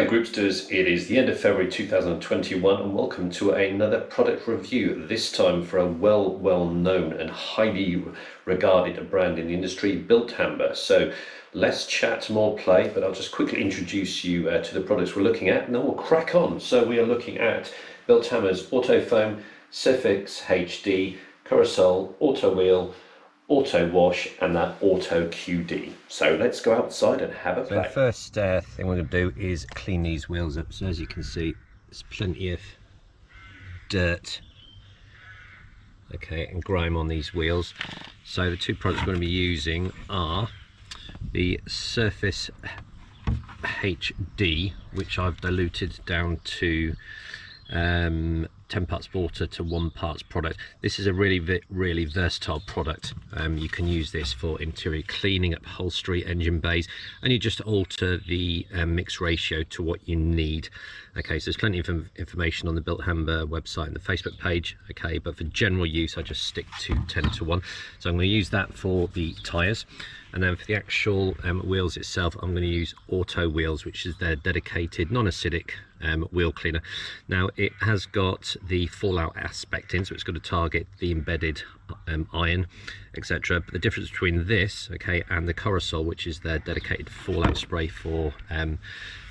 Groupsters, it is the end of February 2021 and welcome to another product review, this time for a well-known and highly regarded brand in the industry, Bilt Hamber. So less chat, more play, but I'll just quickly introduce you to the products we're looking at and then we'll crack on. So we are looking at Bilt Hamber's Auto Foam, Surfex HD, Korrosol, Auto Wheel, Auto Wash and that AutoQD. So let's go outside and have a play. So the first thing we're going to do is clean these wheels up. So as you can see, there's plenty of dirt, okay, and grime on these wheels. So the two products we're going to be using are the Surfex HD, which I've diluted down to 10 parts water to 1 parts product. This is a really versatile product. You can use this for interior cleaning, upholstery, engine bays, and you just alter the mix ratio to what you need. Okay, so there's plenty of information on the Bilt Hamber website and the Facebook page. Okay, but for general use I just stick to 10 to 1. So I'm going to use that for the tyres, and then for the actual wheels itself I'm going to use Auto Wheels, which is their dedicated non-acidic wheel cleaner. Now it has got the fallout aspect in, so it's got to target the embedded iron, etc. But the difference between this, okay, and the Korrosol, which is their dedicated fallout spray for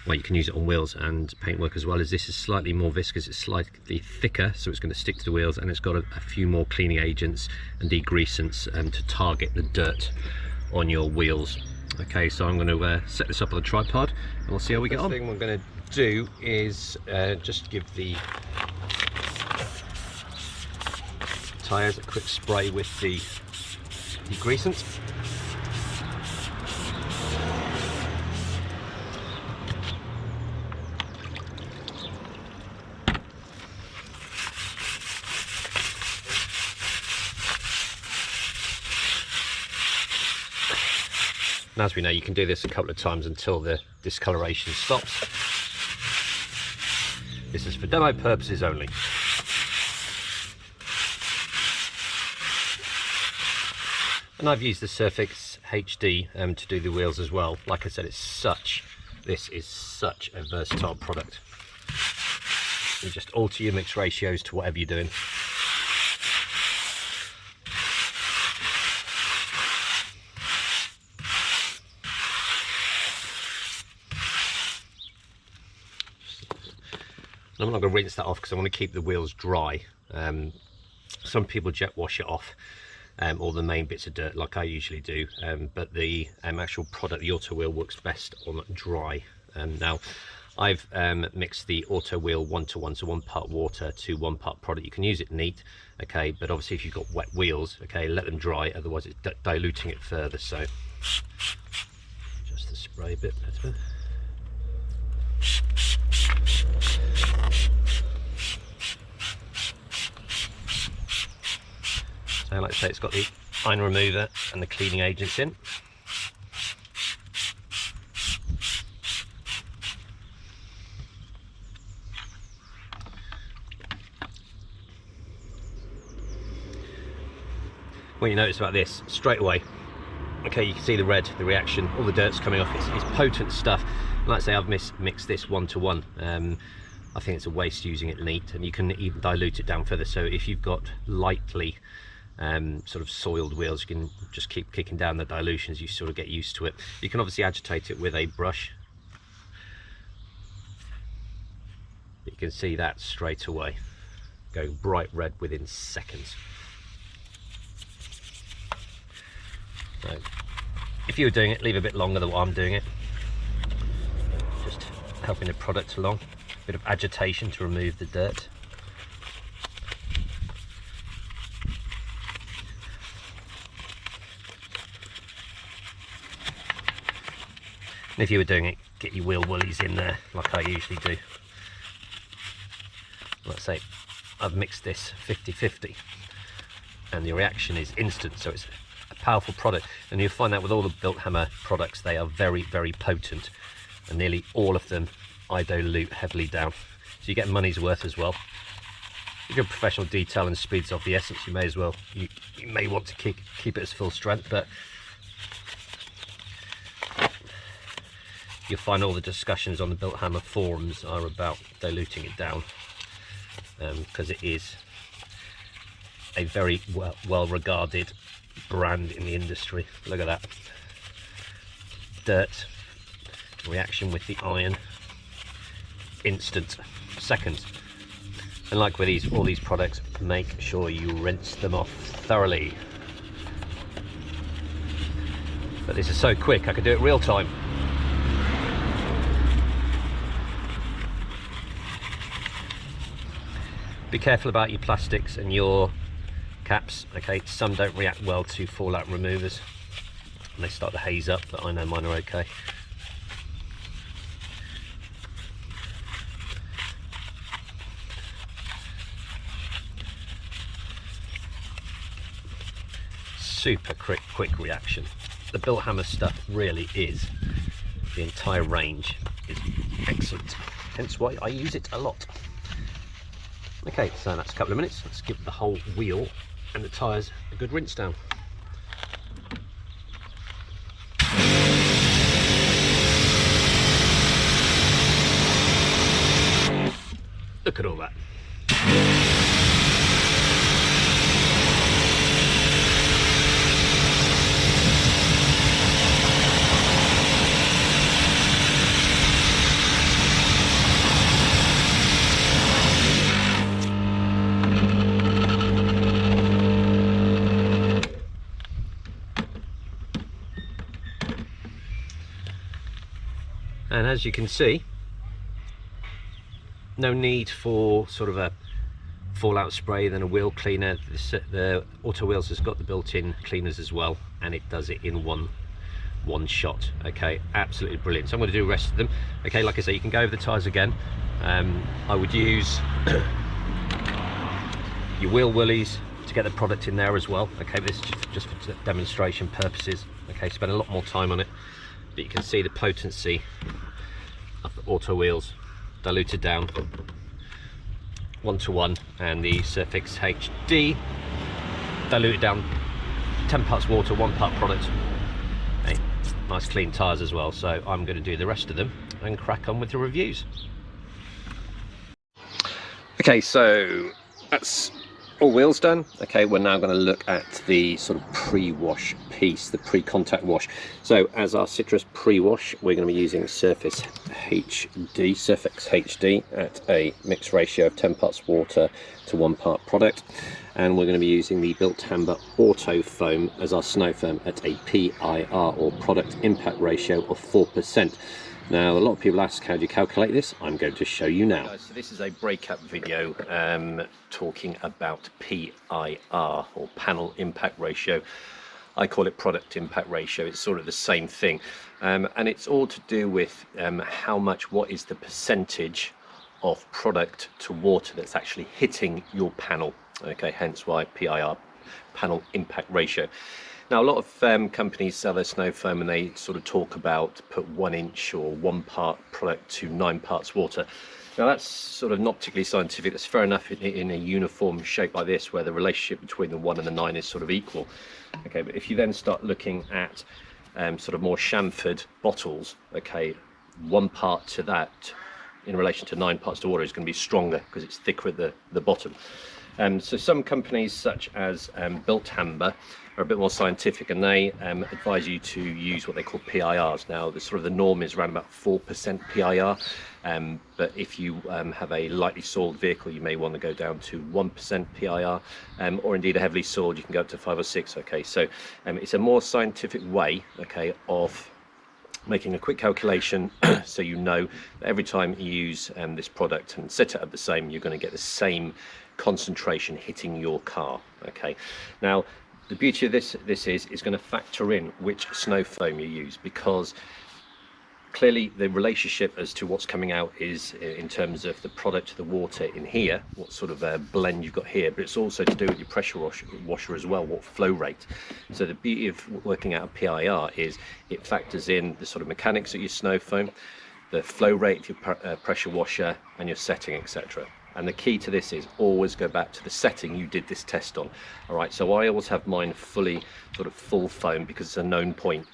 well, you can use it on wheels and paintwork as well, is this is slightly more viscous, it's slightly thicker, so it's going to stick to the wheels, and it's got a few more cleaning agents and degreasants to target the dirt on your wheels. Okay, so I'm going to set this up on a tripod and we'll see how we get on. The thing we're going to do is just give the tyres a quick spray with the degreasant. And as we know, you can do this a couple of times until the discoloration stops. This is for demo purposes only. And I've used the Surfex HD to do the wheels as well. Like I said, this is such a versatile product. You just alter your mix ratios to whatever you're doing. I'm not going to rinse that off because I want to keep the wheels dry. Some people jet wash it off, all the main bits of dirt like I usually do, but the actual product, the Auto Wheel, works best on dry. Now I've mixed the Auto Wheel 1:1, so 1 part water to 1 part product. You can use it neat, okay, but obviously if you've got wet wheels, okay, let them dry, otherwise it's diluting it further. So just the spray a bit better. So like I say, it's got the iron remover and the cleaning agents in. What you notice about this, straight away, okay, you can see the red, the reaction, all the dirt's coming off. It's potent stuff. And like I say, I've mixed this 1:1. I think it's a waste using it neat, and you can even dilute it down further. So if you've got lightly sort of soiled wheels, you can just keep kicking down the dilutions, you sort of get used to it. You can obviously agitate it with a brush, but you can see that straight away going bright red within seconds. So if you were doing it, leave a bit longer than what I'm doing it, just helping the product along. A bit of agitation to remove the dirt. And if you were doing it, get your wheel woolies in there like I usually do. Let's say I've mixed this 50-50 and the reaction is instant, so it's a powerful product. And you'll find that with all the Bilt Hamber products, they are very potent, and nearly all of them I dilute heavily down, so you get money's worth as well. You get professional detail and speeds of the essence, you may as well, you may want to keep it as full strength, but you'll find all the discussions on the Bilt Hamber forums are about diluting it down, because it is a very well regarded brand in the industry. Look at that. Dirt, reaction with the iron, instant, seconds. And like with all these products, make sure you rinse them off thoroughly. But this is so quick, I can do it real time. Be careful about your plastics and your caps. Okay, some don't react well to fallout removers and they start to haze up, but I know mine are okay. Super quick reaction. The Bilt Hamber stuff really is, the entire range is excellent, hence why I use it a lot. Okay, so that's a couple of minutes. Let's give the whole wheel and the tyres a good rinse down. Look at all that. And as you can see, no need for sort of a fallout spray, then a wheel cleaner. The Auto Wheels has got the built-in cleaners as well, and it does it in one shot. Okay, absolutely brilliant. So I'm going to do the rest of them. Okay, like I say, you can go over the tyres again. I would use your wheel willies to get the product in there as well. Okay, this is just for demonstration purposes. Okay, spend a lot more time on it, but you can see the potency of the Auto Wheels diluted down 1:1, and the Surfex HD diluted down 10 parts water, 1 part product. Okay, nice clean tyres as well. So I'm going to do the rest of them and crack on with the reviews. Okay, so that's all wheels done. Okay, we're now going to look at the sort of pre-wash piece, the pre-contact wash. So as our citrus pre-wash, we're going to be using Surfex HD at a mixed ratio of 10 parts water to 1 part product, and we're going to be using the Bilt Hamber Auto Foam as our snow foam at a PIR, or product impact ratio, of 4%. Now, a lot of people ask, how do you calculate this? I'm going to show you now. So this is a breakup video talking about PIR, or panel impact ratio. I call it product impact ratio. It's sort of the same thing. And it's all to do with what is the percentage of product to water that's actually hitting your panel. Okay, hence why PIR, panel impact ratio. Now, a lot of companies sell their snow foam and they sort of talk about put 1 inch or 1 part product to 9 parts water. Now, that's sort of not particularly scientific. That's fair enough in a uniform shape like this, where the relationship between the 1 and the 9 is sort of equal. Okay, but if you then start looking at sort of more chamfered bottles, okay, 1 part to that in relation to 9 parts to water is going to be stronger because it's thicker at the bottom. So some companies such as Bilt Hamber are a bit more scientific, and they advise you to use what they call PIRs. Now, the norm is around about 4% PIR, but if you have a lightly soiled vehicle, you may want to go down to 1% PIR, or indeed a heavily soiled, you can go up to 5 or 6. Okay, so it's a more scientific way, okay, of making a quick calculation so you know that every time you use this product and set it up the same, you're going to get the same concentration hitting your car. Okay, now the beauty of this is going to factor in which snow foam you use, because clearly the relationship as to what's coming out is in terms of the product to the water in here, what sort of blend you've got here, but it's also to do with your pressure washer as well, what flow rate. So the beauty of working out a PIR is it factors in the sort of mechanics of your snow foam, the flow rate of your pressure washer, and your setting, etc. And the key to this is always go back to the setting you did this test on. All right, so I always have mine fully sort of full foam because it's a known point.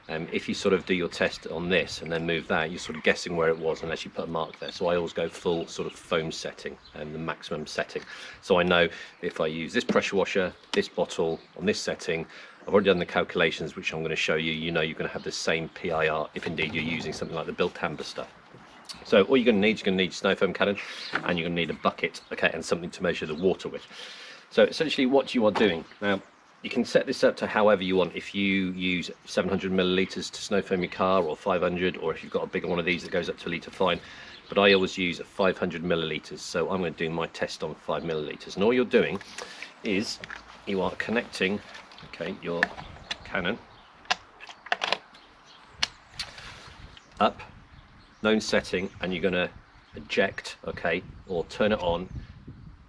If you sort of do your test on this and then move that, you're sort of guessing where it was unless you put a mark there. So I always go full sort of foam setting and the maximum setting. So I know if I use this pressure washer, this bottle on this setting, I've already done the calculations, which I'm going to show you. You know you're going to have the same PIR if indeed you're using something like the Bilt Hamber stuff. So all you're going to need snow foam cannon, and you're going to need a bucket, okay, and something to measure the water with. So essentially what you are doing now, you can set this up to however you want. If you use 700 milliliters to snow foam your car, or 500, or if you've got a bigger one of these that goes up to a litre, fine. But I always use 500 milliliters, so I'm going to do my test on 5 milliliters. And all you're doing is you are connecting, okay, your cannon up, known setting, and you're going to eject, okay, or turn it on,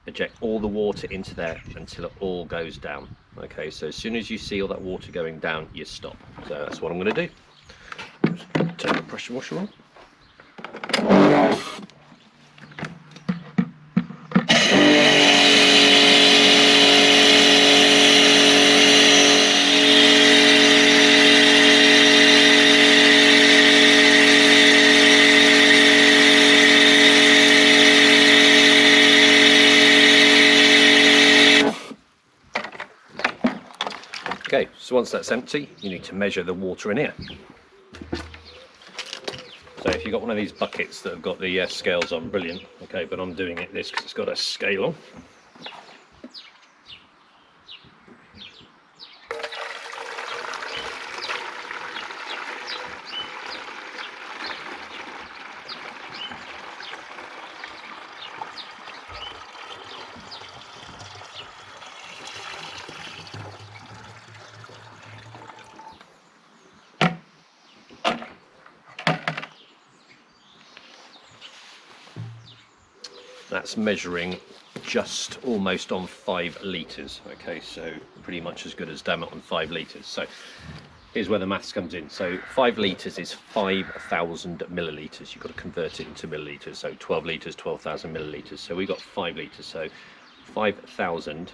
eject all the water into there until it all goes down. Okay, so as soon as you see all that water going down, you stop. So that's what I'm going to do. Just turn the pressure washer on. Okay, so once that's empty, you need to measure the water in here. So if you've got one of these buckets that have got the scales on, brilliant. Okay, but I'm doing it this because it's got a scale on. That's measuring just almost on 5 litres. Okay, so pretty much as good as damn it on 5 litres. So here's where the maths comes in. So 5 litres is 5,000 millilitres. You've got to convert it into millilitres. So 12 litres, 12,000 millilitres. So we got 5 litres. So 5,000.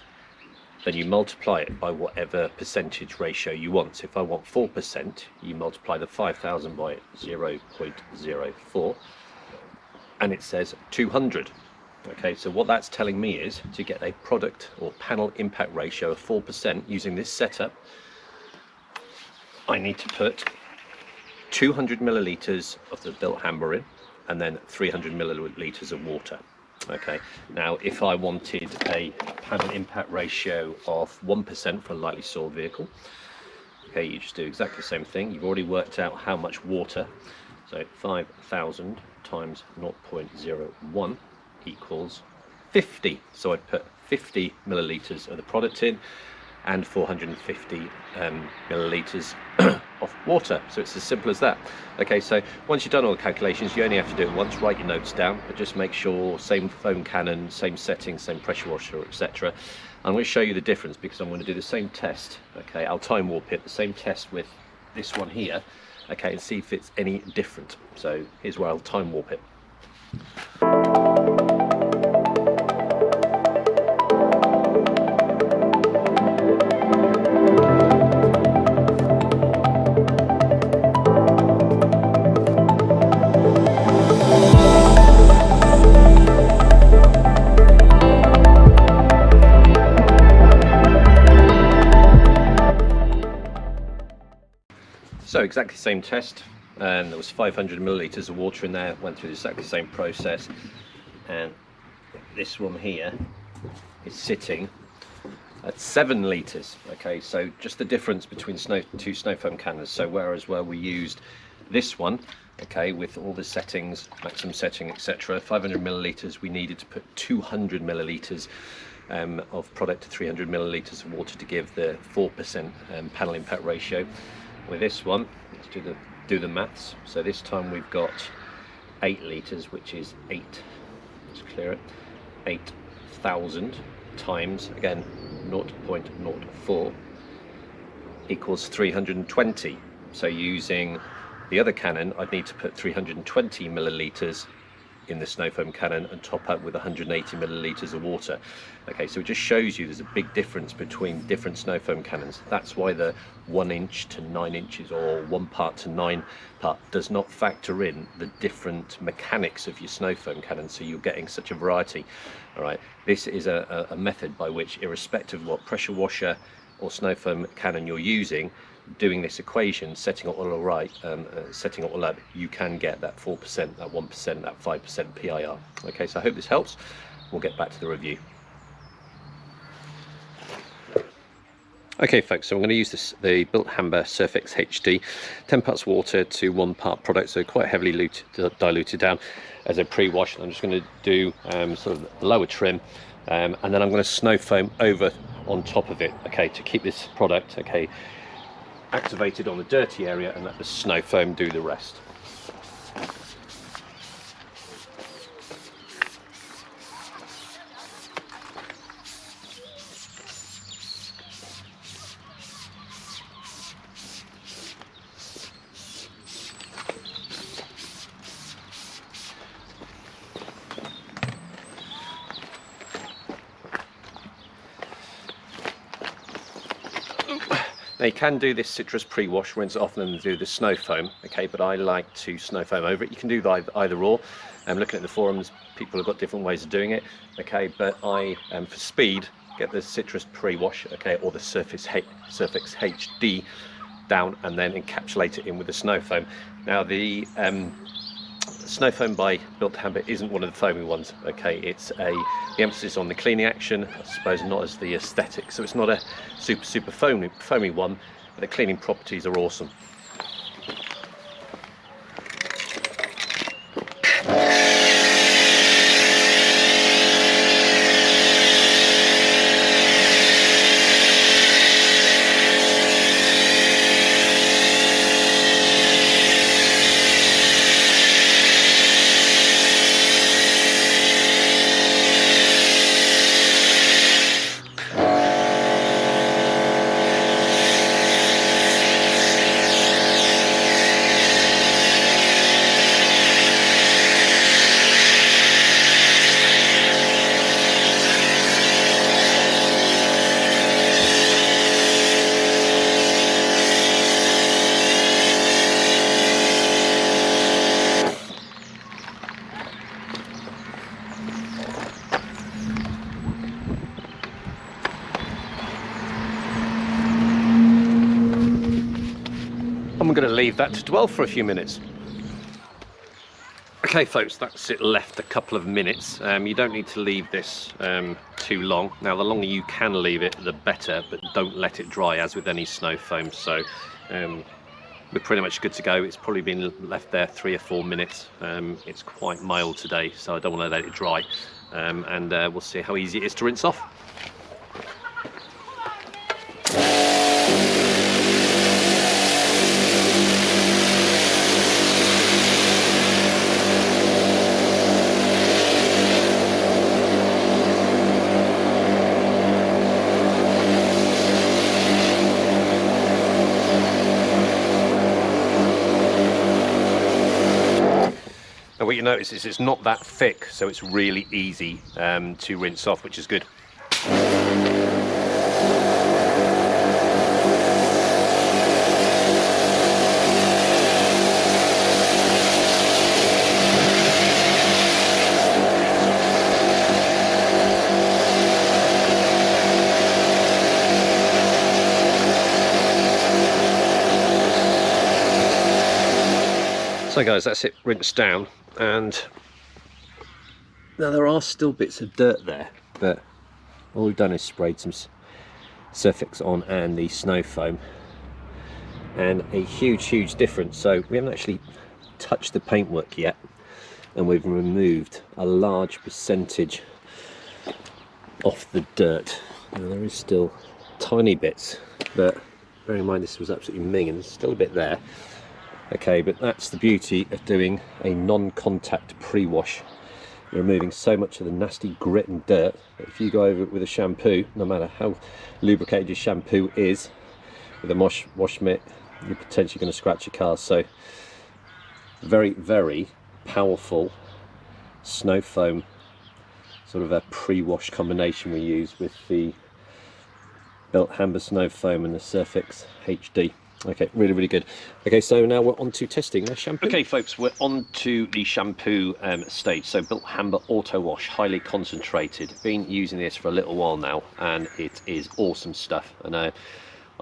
Then you multiply it by whatever percentage ratio you want. So if I want 4%, you multiply the 5,000 by 0.04, and it says 200. Okay, so what that's telling me is to get a product or panel impact ratio of 4% using this setup, I need to put 200 milliliters of the Bilt Hamber in, and then 300 milliliters of water. Okay, now if I wanted a panel impact ratio of 1% for a lightly soiled vehicle, okay, you just do exactly the same thing. You've already worked out how much water, so 5,000 times 0.01 equals 50. So I'd put 50 milliliters of the product in and 450 milliliters of water. So it's as simple as that. Okay, so once you've done all the calculations, you only have to do it once. Write your notes down, but just make sure same foam cannon, same settings, same pressure washer, etc. I'm going to show you the difference because I'm going to do the same test. Okay, I'll time warp it, the same test with this one here. Okay, and see if it's any different. So here's where I'll time warp it. So exactly the same test, and there was 500 milliliters of water in there, went through exactly the same process, and this one here is sitting at 7 litres. Okay, so just the difference between two snow foam cannons. So whereas where we used this one, okay, with all the settings, maximum setting, etc., 500 milliliters, we needed to put 200 milliliters of product to 300 milliliters of water to give the 4% panel impact ratio. With this one, let's do the maths. So this time we've got 8 litres, which is 8. Let's clear it. 8,000 times, again, 0.04 equals 320. So using the other cannon, I'd need to put 320 milliliters in the snow foam cannon and top up with 180 millilitres of water. Okay, so it just shows you there's a big difference between different snow foam cannons. That's why the 1 inch to 9 inches or 1 part to 9 part does not factor in the different mechanics of your snow foam cannon, so you're getting such a variety. All right, this is a method by which, irrespective of what pressure washer or snow foam cannon you're using, doing this equation, setting it all right, setting it all up, you can get that 4%, that 1%, that 5% PIR. Okay, so I hope this helps. We'll get back to the review. Okay folks, so I'm going to use the Bilt Hamber Surfex HD, 10 parts water to 1 part product, so quite heavily diluted down as a pre-wash. I'm just going to do sort of the lower trim, and then I'm going to snow foam over on top of it, okay, to keep this product, okay, activated on the dirty area and let the snow foam do the rest. Now you can do this citrus pre-wash, rinse it off and then do the snow foam, okay, but I like to snow foam over it. You can do either or. I'm looking at the forums, people have got different ways of doing it, okay, but I, for speed, get the citrus pre-wash, okay, or the Surfex HD down and then encapsulate it in with the snow foam. Now the snow foam by Bilt Hamber isn't one of the foamy ones, okay, it's the emphasis on the cleaning action, I suppose, not as the aesthetic, so it's not a super foamy one, but the cleaning properties are awesome. I'm going to leave that to dwell for a few minutes. Okay folks, that's it left a couple of minutes. You don't need to leave this too long. Now the longer you can leave it, the better, but don't let it dry as with any snow foam. So we're pretty much good to go. It's probably been left there 3 or 4 minutes. It's quite mild today, so I don't want to let it dry. And we'll see how easy it is to rinse off. And what you notice is it's not that thick, so it's really easy to rinse off, which is good. So guys, that's it rinsed down, and now there are still bits of dirt there, but all we've done is sprayed some Surfex on and the snow foam, and a huge difference. So we haven't actually touched the paintwork yet, and we've removed a large percentage off the dirt. Now there is still tiny bits, but bear in mind this was absolutely ming, and there's still a bit there. Okay, but that's the beauty of doing a non-contact pre-wash. You're removing so much of the nasty grit and dirt that if you go over it with a shampoo, no matter how lubricated your shampoo is, with a wash mitt, you're potentially going to scratch your car. So very powerful snow foam, sort of a pre-wash combination we use with the Bilt Hamber snow foam and the Surfex HD. Okay, really good. Okay, so now we're on to testing the shampoo. Okay folks, we're on to the shampoo stage. So Bilt Hamber Auto Wash, highly concentrated. Been using this for a little while now, and it is awesome stuff. And I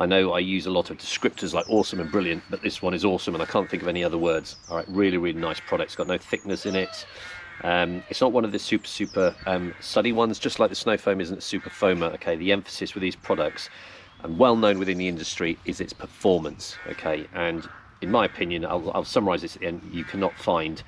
know I use a lot of descriptors like awesome and brilliant, but this one is awesome, and I can't think of any other words. All right, really nice product. It's got no thickness in it. It's not one of the super suddy ones, just like the snow foam isn't a super foamer. Okay, the emphasis with these products, and well known within the industry, is its performance. Okay, and in my opinion, I'll summarize this at the end, you cannot find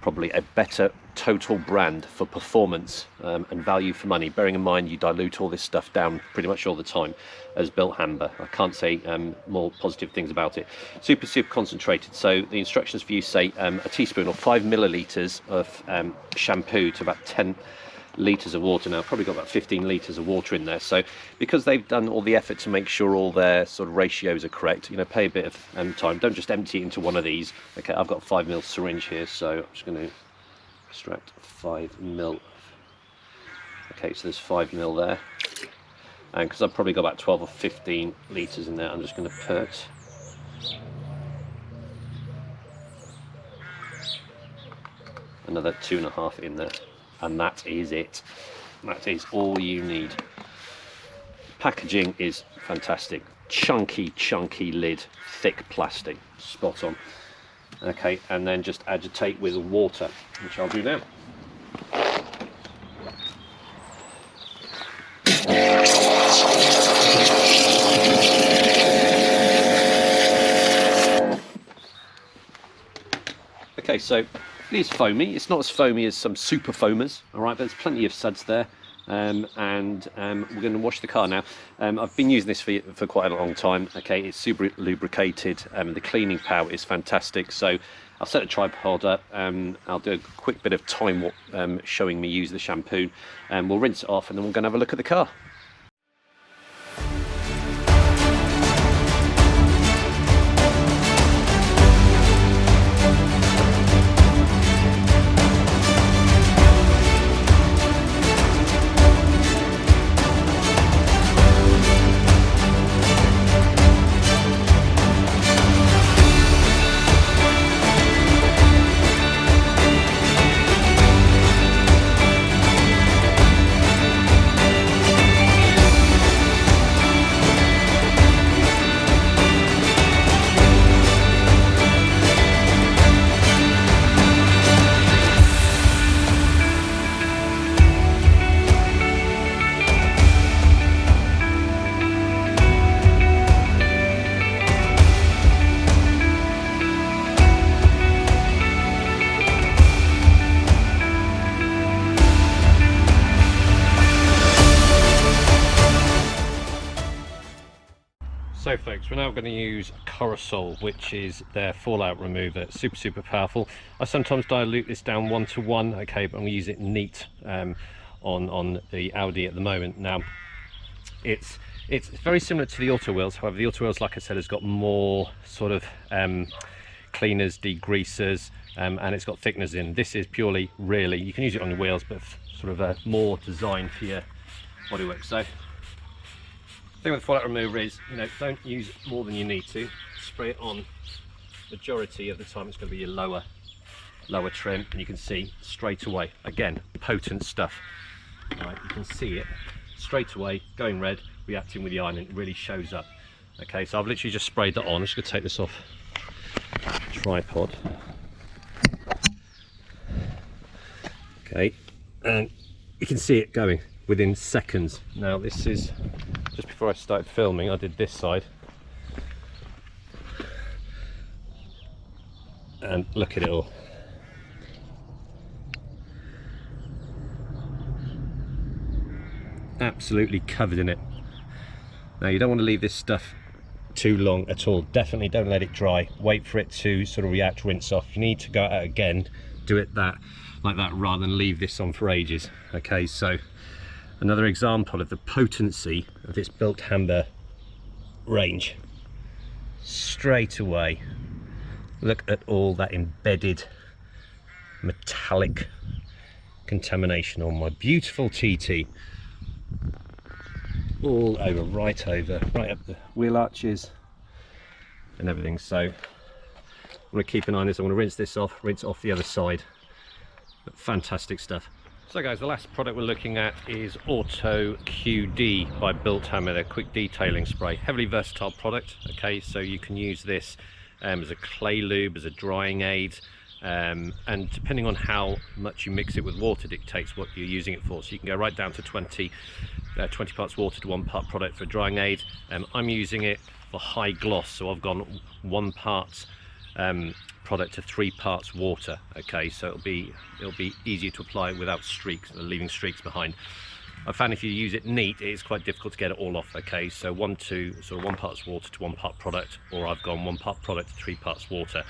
probably a better total brand for performance and value for money, bearing in mind you dilute all this stuff down pretty much all the time, as Bilt Hamber. I can't say more positive things about it. Super concentrated. So the instructions for you say a teaspoon or 5 milliliters of shampoo to about 10 litres of water. Now I've probably got about 15 litres of water in there, so because they've done all the effort to make sure all their sort of ratios are correct, you know, pay a bit of time. Don't just empty it into one of these. Okay, I've got a 5 ml syringe here, so I'm just going to extract 5 ml. Okay, so there's 5 ml there, and because I've probably got about 12 or 15 litres in there, I'm just going to put another 2.5 in there. And that is it. That is all you need. Packaging is fantastic. Chunky lid, thick plastic, spot on. Okay, and then just agitate with water, which I'll do now. Okay, so it is foamy. It's not as foamy as some super foamers, all right, but there's plenty of suds there. We're going to wash the car now. I've been using this for quite a long time. Okay, it's super lubricated. The cleaning power is fantastic. So I'll set a tripod up. I'll do a quick bit of time showing me use the shampoo, and we'll rinse it off, and then we're going to have a look at the car. So folks, we're now going to use Korrosol, which is their fallout remover. Super powerful. I sometimes dilute this down 1:1, okay, but I'm going to use it neat on the Audi at the moment. Now it's very similar to the Auto Wheels. However, the Auto Wheels, like I said, has got more sort of cleaners, degreasers, and it's got thickeners in. This is purely, really, you can use it on your wheels, but sort of more designed for your bodywork. So the thing with fallout remover is, you know, don't use more than you need to. Spray it on. Majority of the time it's going to be your lower trim, and you can see straight away, again, potent stuff. Right, you can see it straight away going red, reacting with the iron, and it really shows up. Okay, so I've literally just sprayed that on. I'm just going to take this off tripod. Okay, and you can see it going within seconds. Now this is just before I started filming. I did this side, and look at it all. Absolutely covered in it. Now you don't want to leave this stuff too long at all. Definitely don't let it dry. Wait for it to sort of react, rinse off. You need to go out again, do it like that, rather than leave this on for ages. Okay, so another example of the potency of this Bilt Hamber range. Straight away, look at all that embedded metallic contamination on my beautiful TT. All over, right up the wheel arches and everything. So I'm going to keep an eye on this. I'm going to rinse this off, rinse off the other side. But fantastic stuff. So guys, the last product we're looking at is AutoQD by Bilt Hamber, their quick detailing spray. Heavily versatile product. Okay, so you can use this as a clay lube, as a drying aid, and depending on how much you mix it with water dictates what you're using it for. So you can go right down to 20 parts water to 1 part product for a drying aid. I'm using it for high gloss, so I've gone 1 part product to 3 parts water. Okay, so it'll be easier to apply without streaks, leaving streaks behind. I found if you use it neat, it's quite difficult to get it all off. Okay, so 1 parts water to 1 part product, or I've gone 1 part product to 3 parts water.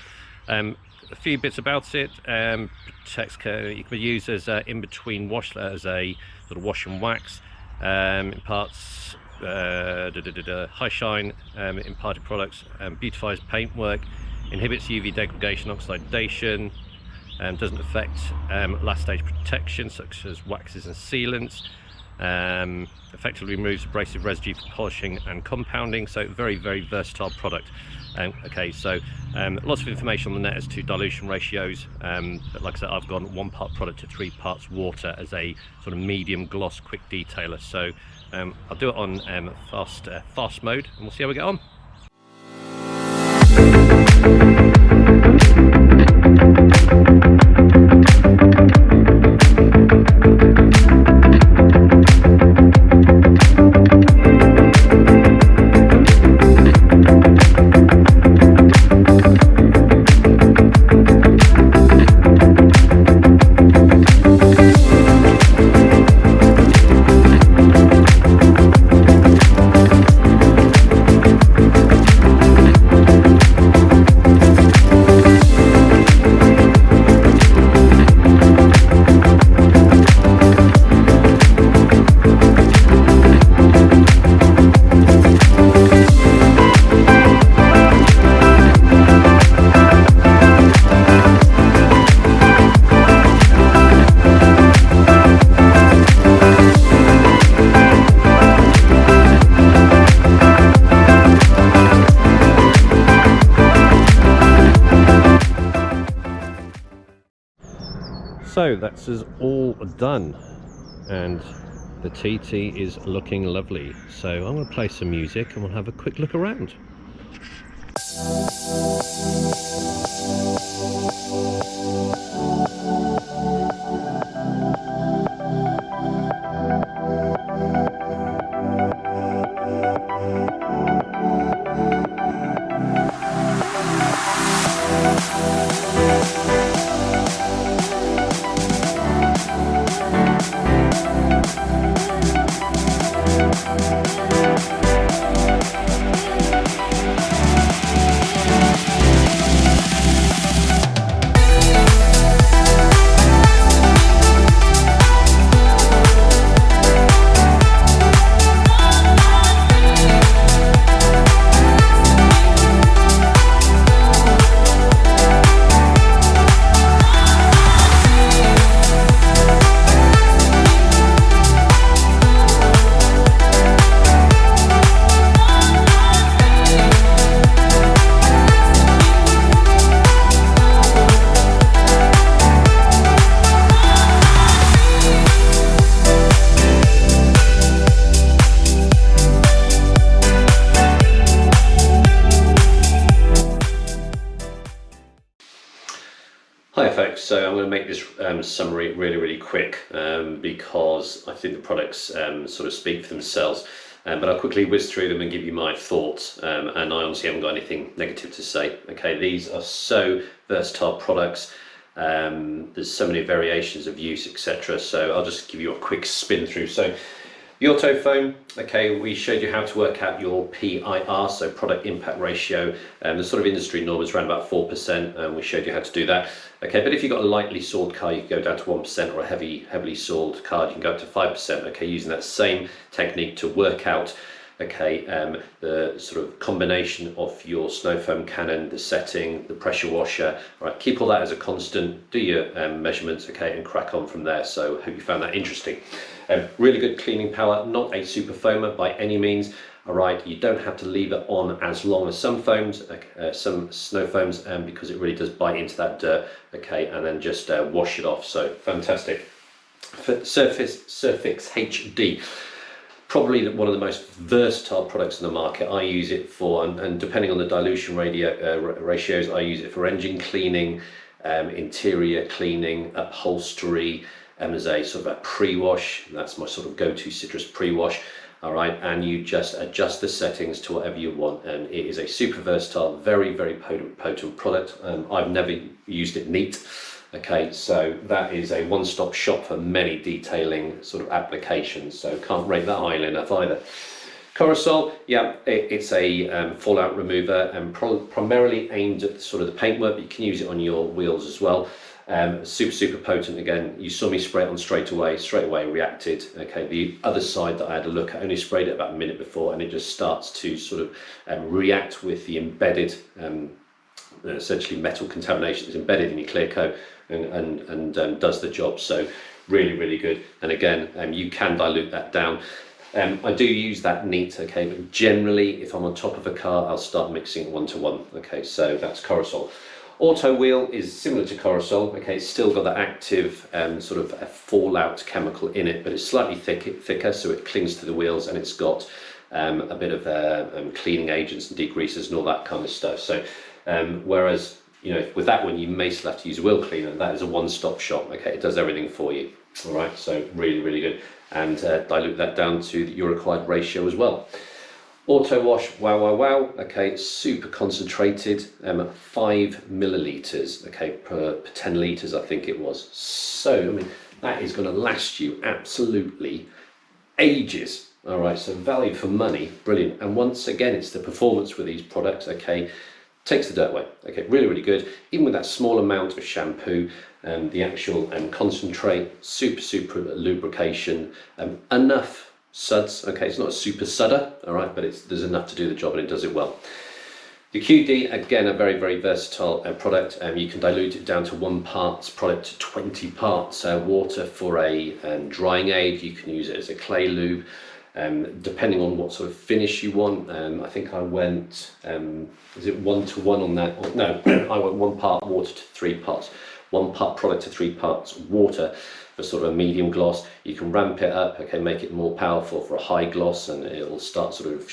A few bits about it. Protects, you can use as in between wash, as a sort of wash and wax. Imparts high shine, imparted products, beautifies paintwork, inhibits UV degradation, oxidation, doesn't affect last stage protection such as waxes and sealants, effectively removes abrasive residue for polishing and compounding. So very, very versatile product. Okay, so lots of information on the net as to dilution ratios, but like I said, I've gone 1 part product to 3 parts water as a sort of medium gloss quick detailer. So I'll do it on fast mode, and we'll see how we get on. So that's all done, and the TT is looking lovely. So I'm going to play some music and we'll have a quick look around. Hi folks, so I'm going to make this summary really quick because I think the products sort of speak for themselves, but I'll quickly whiz through them and give you my thoughts, and I honestly haven't got anything negative to say. Okay, these are so versatile products, there's so many variations of use, etc. So I'll just give you a quick spin through. So the auto foam, okay, we showed you how to work out your PIR, so product impact ratio, the sort of industry norm is around about 4%, and we showed you how to do that. Okay, but if you've got a lightly soiled car, you can go down to 1%, or a heavily soiled car, you can go up to 5%, okay, using that same technique to work out, okay, the sort of combination of your snow foam cannon, the setting, the pressure washer. All right, keep all that as a constant, do your measurements, okay, and crack on from there. So hope you found that interesting. Really good cleaning power, not a super foamer by any means. All right, you don't have to leave it on as long as some foams, some snow foams, because it really does bite into that dirt, okay, and then just wash it off. So fantastic. Surfex HD, probably one of the most versatile products in the market. I use it for, and depending on the dilution ratios, I use it for engine cleaning, interior cleaning, upholstery, as a sort of a pre-wash. That's my sort of go-to citrus pre-wash. All right, and you just adjust the settings to whatever you want, and it is a super versatile, very, very potent product. I've never used it neat. Okay, so that is a one-stop shop for many detailing sort of applications, so can't rate that highly enough either. Korrosol, yeah, it's a fallout remover and primarily aimed at sort of the paintwork, but you can use it on your wheels as well. Super potent. Again, you saw me spray it on straight away reacted. Okay, the other side that I had a look at, I only sprayed it about a minute before, and it just starts to sort of react with the embedded essentially metal contamination that's embedded in your clear coat, and does the job. So really good. And again, you can dilute that down. I do use that neat, okay, but generally if I'm on top of a car, I'll start mixing 1-to-1. Okay, so that's Korrosol. Auto Wheel is similar to Korrosol. Okay, it's still got that active sort of a fallout chemical in it, but it's slightly thicker, so it clings to the wheels, and it's got a bit of cleaning agents and degreasers and all that kind of stuff. So whereas, you know, with that one you may still have to use a wheel cleaner. That is a one-stop shop. Okay, it does everything for you. All right, so really good, and dilute that down to your required ratio as well. Auto wash, wow. Okay, super concentrated, 5 milliliters, okay, per 10 liters, I think it was. So I mean, that is going to last you absolutely ages. All right, so value for money, brilliant. And once again, it's the performance with these products. Okay, takes the dirt away. Okay, really good. Even with that small amount of shampoo, the actual concentrate, super lubrication, enough suds. Okay, it's not a super sudder, all right, but there's enough to do the job, and it does it well. The QD, again, a very versatile product. You can dilute it down to 1 parts product to 20 parts water for a drying aid. You can use it as a clay lube, depending on what sort of finish you want. I think I went, is it 1-to-1 on that? No, I went 1 part water to 3 parts. 1 part product to 3 parts water for sort of a medium gloss. You can ramp it up, okay, make it more powerful for a high gloss, and it'll start sort of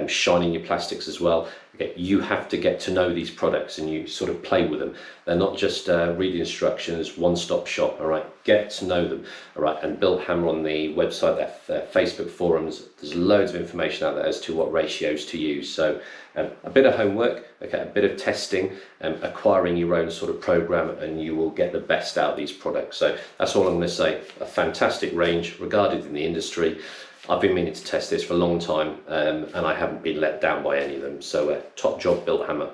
shining your plastics as well. Okay, you have to get to know these products, and you sort of play with them. They're not just read the instructions, one-stop shop. All right, get to know them. All right, and Bilt Hamber on the website, their Facebook forums, there's loads of information out there as to what ratios to use. So a bit of homework, okay, a bit of testing, acquiring your own sort of program, and you will get the best out of these products. So that's all I'm going to say. A fantastic range regarded in the industry. I've been meaning to test this for a long time, and I haven't been let down by any of them. So top job, Bilt Hamber.